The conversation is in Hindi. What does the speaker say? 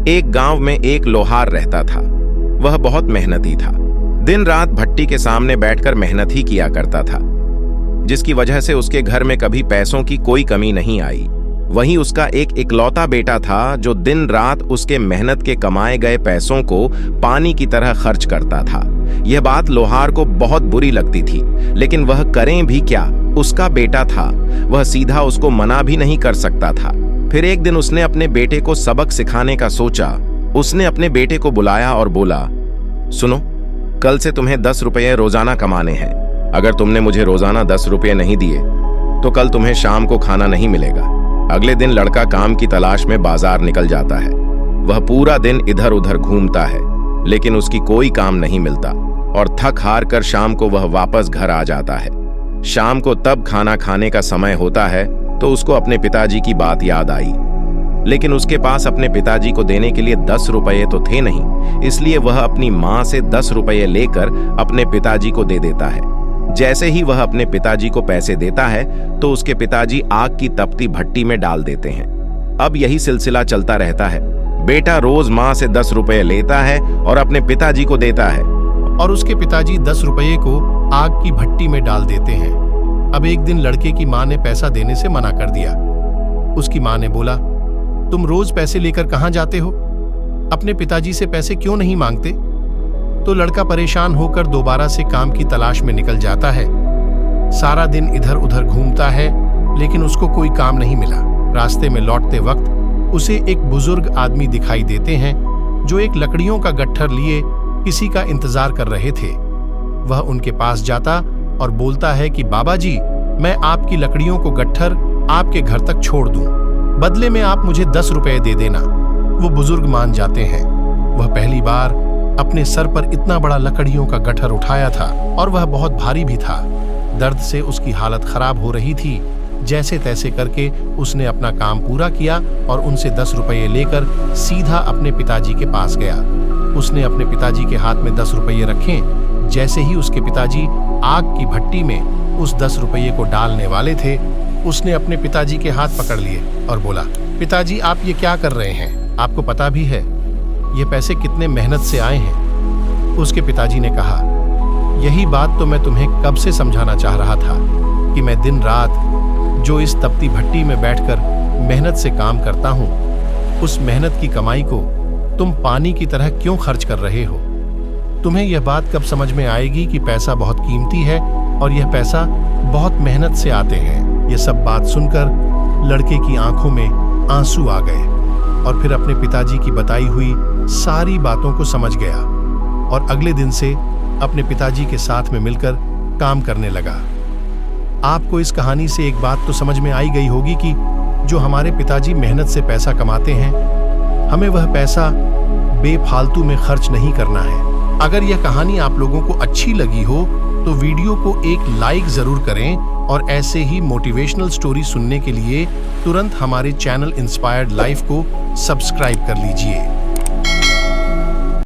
एक गांव में एक लोहार रहता था। वह बहुत मेहनती था। दिन रात भट्टी के सामने बैठकर मेहनत ही किया करता था, जिसकी वजह से उसके घर में कभी पैसों की कोई कमी नहीं आई। वहीं उसका एक इकलौता बेटा था जो दिन रात उसके मेहनत के कमाए गए पैसों को पानी की तरह खर्च करता था। यह बात लोहार को बहुत बुरी लगती थी, लेकिन वह करें भी क्या, उसका बेटा था। वह सीधा उसको मना भी नहीं कर सकता था। फिर एक दिन उसने अपने बेटे को सबक सिखाने का सोचा। उसने अपने बेटे को बुलाया और बोला, सुनो, कल से तुम्हें 10 रुपये रोजाना कमाने हैं। अगर तुमने मुझे रोजाना 10 रुपये नहीं दिए तो कल तुम्हें शाम को खाना नहीं मिलेगा। अगले दिन लड़का काम की तलाश में बाजार निकल जाता है। वह पूरा दिन इधर उधर घूमता है, लेकिन उसकी कोई काम नहीं मिलता और थक हार कर शाम को वह वापस घर आ जाता है। शाम को तब खाना खाने का समय होता है तो उसको अपने पिताजी की बात याद आई, लेकिन उसके पास अपने पिताजी को देने के लिए 10 रुपये तो थे नहीं। इसलिए वह अपनी माँ से 10 रुपये लेकर अपने पिताजी को दे देता है। जैसे ही वह अपने पिताजी को पैसे देता है तो उसके पिताजी आग की तपती भट्टी में डाल देते हैं। अब यही सिलसिला चलता रहता है। बेटा रोज माँ से 10 रुपये लेता है और अपने पिताजी को देता है, और उसके पिताजी 10 रुपये को आग की भट्टी में डाल देते हैं। अब एक दिन लड़के की माँ ने पैसा देने से मना कर दिया। उसकी माँ ने बोला, तुम रोज पैसे लेकर कहाँ जाते हो? अपने पिताजी से पैसे क्यों नहीं मांगते? तो लड़का परेशान होकर दोबारा से काम की तलाश में निकल जाता है। सारा दिन इधर उधर घूमता है, लेकिन उसको कोई काम नहीं मिला। रास्ते में लौटते वक्त उसे एक बुजुर्ग आदमी दिखाई देते हैं जो एक लकड़ियों का गट्ठर लिए किसी का इंतजार कर रहे थे। वह उनके पास जाता और बोलता है कि बाबा जी, मैं आपकी लकड़ियों को गट्ठर आपके घर तक छोड़ दूं, बदले में आप मुझे 10 रुपये दे देना। वो बुजुर्ग मान जाते हैं। वह पहली बार अपने सर पर इतना बड़ा लकड़ियों का गट्ठर उठाया था और वह बहुत भारी भी था। दर्द से उसकी हालत खराब हो रही थी। जैसे तैसे करके उसने अपना काम पूरा किया और उनसे 10 रुपये लेकर सीधा अपने पिताजी के पास गया। उसने अपने पिताजी के हाथ में 10 रुपये रखे। जैसे ही उसके पिताजी आग की भट्टी में उस 10 रुपये को डालने वाले थे, उसने अपने पिताजी के हाथ पकड़ लिए और बोला, पिताजी आप ये क्या कर रहे हैं? आपको पता भी है ये पैसे कितने मेहनत से आए हैं? उसके पिताजी ने कहा, यही बात तो मैं तुम्हें कब से समझाना चाह रहा था कि मैं दिन रात जो इस तपती भट्टी में बैठकर मेहनत से काम करता हूँ, उस मेहनत की कमाई को तुम पानी की तरह क्यों खर्च कर रहे हो? तुम्हें यह बात कब समझ में आएगी कि पैसा बहुत कीमती है और यह पैसा बहुत मेहनत से आते हैं? यह सब बात सुनकर लड़के की आंखों में आंसू आ गए और फिर अपने पिताजी की बताई हुई सारी बातों को समझ गया और अगले दिन से अपने पिताजी के साथ में मिलकर काम करने लगा। आपको इस कहानी से एक बात तो समझ में आई गई होगी कि जो हमारे पिताजी मेहनत से पैसा कमाते हैं, हमें वह पैसा बेफालतू में खर्च नहीं करना है। अगर यह कहानी आप लोगों को अच्छी लगी हो तो वीडियो को एक लाइक जरूर करें और ऐसे ही मोटिवेशनल स्टोरी सुनने के लिए तुरंत हमारे चैनल इंस्पायर्ड लाइफ को सब्सक्राइब कर लीजिए।